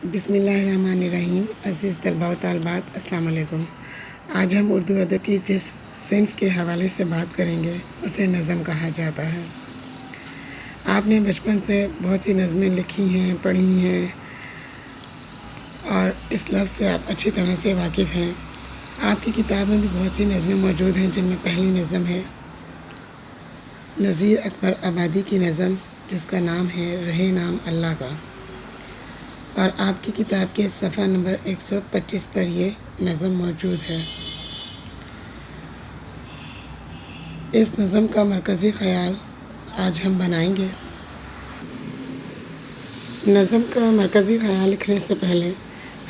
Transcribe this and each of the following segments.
بسم اللہ الرحمن الرحیم۔ عزیز طلباء و طالبات، السلام علیکم۔ آج ہم اردو ادب کی جس صنف کے حوالے سے بات کریں گے اسے نظم کہا جاتا ہے۔ آپ نے بچپن سے بہت سی نظمیں لکھی ہیں، پڑھی ہیں اور اس لفظ سے آپ اچھی طرح سے واقف ہیں۔ آپ کی کتاب میں بھی بہت سی نظمیں موجود ہیں، جن میں پہلی نظم ہے نذیر اکبر آبادی کی نظم، جس کا نام ہے رہے نام اللہ کا، اور آپ کی کتاب کے صفحہ نمبر 125 پر یہ نظم موجود ہے۔ اس نظم کا مرکزی خیال آج ہم بنائیں گے۔ نظم کا مرکزی خیال لکھنے سے پہلے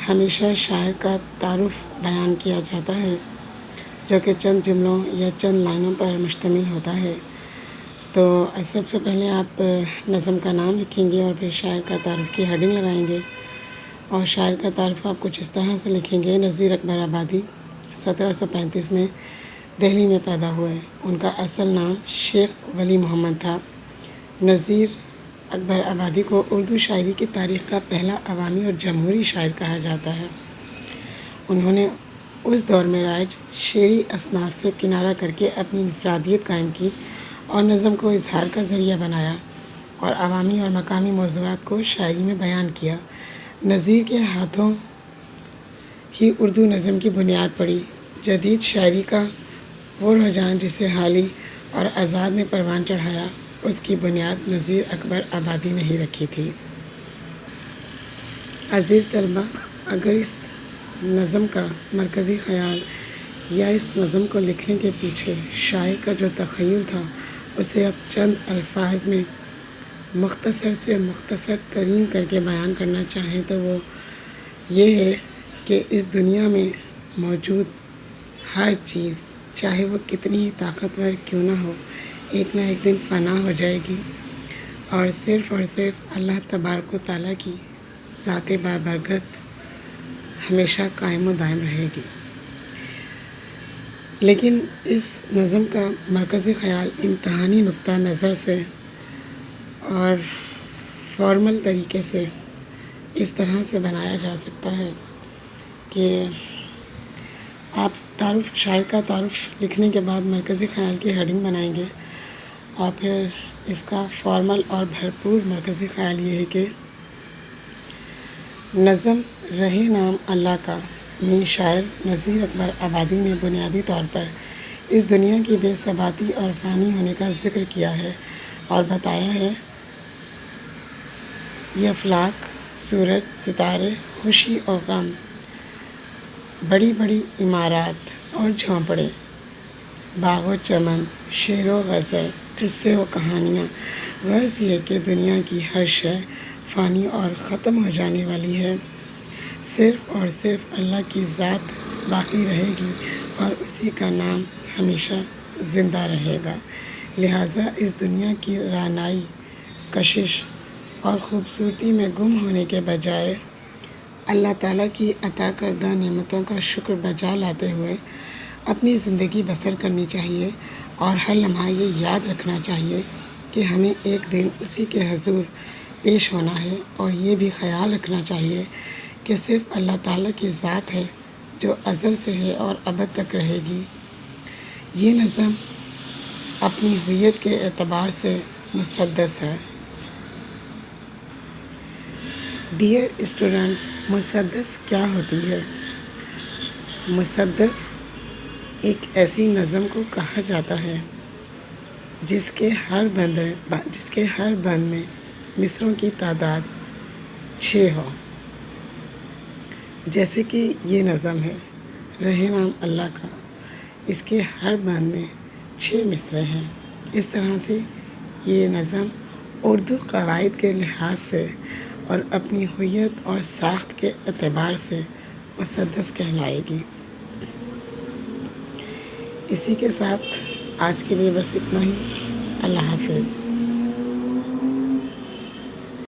ہمیشہ شاعر کا تعارف بیان کیا جاتا ہے، جو کہ چند جملوں یا چند لائنوں پر مشتمل ہوتا ہے۔ تو سب سے پہلے آپ نظم کا نام لکھیں گے اور پھر شاعر کا تعارف کی ہیڈنگ لگائیں گے، اور شاعر کا تعارف آپ کچھ اس طرح سے لکھیں گے: نذیر اکبر آبادی 1735 میں دہلی میں پیدا ہوئے۔ ان کا اصل نام شیخ ولی محمد تھا۔ نذیر اکبر آبادی کو اردو شاعری کی تاریخ کا پہلا عوامی اور جمہوری شاعر کہا جاتا ہے۔ انہوں نے اس دور میں رائج شعری اصناف سے کنارہ کر کے اپنی انفرادیت قائم کی اور نظم کو اظہار کا ذریعہ بنایا اور عوامی اور مقامی موضوعات کو شاعری میں بیان کیا۔ نذیر کے ہاتھوں ہی اردو نظم کی بنیاد پڑی۔ جدید شاعری کا وہ رجحان جسے حالی اور آزاد نے پروان چڑھایا، اس کی بنیاد نذیر اکبر آبادی نے ہی رکھی تھی۔ عزیز طلبہ، اگر اس نظم کا مرکزی خیال یا اس نظم کو لکھنے کے پیچھے شاعر کا جو تخیل تھا، اسے اب چند الفاظ میں مختصر سے مختصر ترین کر کے بیان کرنا چاہیں تو وہ یہ ہے کہ اس دنیا میں موجود ہر چیز، چاہے وہ کتنی ہی طاقتور کیوں نہ ہو، ایک نہ ایک دن فنا ہو جائے گی، اور صرف اللہ تبارک و تعالیٰ کی ذات بابرکت ہمیشہ قائم و دائم رہے گی۔ لیکن اس نظم کا مرکزی خیال امتحانی نقطہ نظر سے اور فارمل طریقے سے اس طرح سے بنایا جا سکتا ہے کہ آپ شاعر کا تعارف لکھنے کے بعد مرکزی خیال کی ہیڈنگ بنائیں گے، اور پھر اس کا فارمل اور بھرپور مرکزی خیال یہ ہے کہ نظم رہے نام اللہ کا میں شاعر نذیر اکبر آبادی نے بنیادی طور پر اس دنیا کی بے ثباتی اور فانی ہونے کا ذکر کیا ہے اور بتایا ہے یہ افلاک، سورج، ستارے، خوشی اور غم، بڑی بڑی عمارات اور جھونپڑے، باغ و چمن، شعر و غزل، قصے و کہانیاں، غرض یہ کہ دنیا کی ہر شے فانی اور ختم ہو جانے والی ہے، صرف اور صرف اللہ کی ذات باقی رہے گی اور اسی کا نام ہمیشہ زندہ رہے گا۔ لہٰذا اس دنیا کی رعنائی، کشش اور خوبصورتی میں گم ہونے کے بجائے اللہ تعالیٰ کی عطا کردہ نعمتوں کا شکر بجا لاتے ہوئے اپنی زندگی بسر کرنی چاہیے، اور ہر لمحہ یہ یاد رکھنا چاہیے کہ ہمیں ایک دن اسی کے حضور پیش ہونا ہے، اور یہ بھی خیال رکھنا چاہیے کہ صرف اللہ تعالیٰ کی ذات ہے جو ازل سے ہے اور ابد تک رہے گی۔ یہ نظم اپنی ہویت کے اعتبار سے مسدس ہے۔ ڈیئر اسٹوڈنٹس، مسدس کیا ہوتی ہے؟ مسدس ایک ایسی نظم کو کہا جاتا ہے جس کے ہر بند میں مصروں کی تعداد 6 ہو، جیسے کہ یہ نظم ہے رہے نام اللہ کا، اس کے ہر بند میں 6 مصرے ہیں۔ اس طرح سے یہ نظم اردو قواعد کے لحاظ سے اور اپنی ہویت اور ساخت کے اعتبار سے مسدس کہلائے گی۔ اسی کے ساتھ آج کے لیے بس اتنا ہی۔ اللہ حافظ۔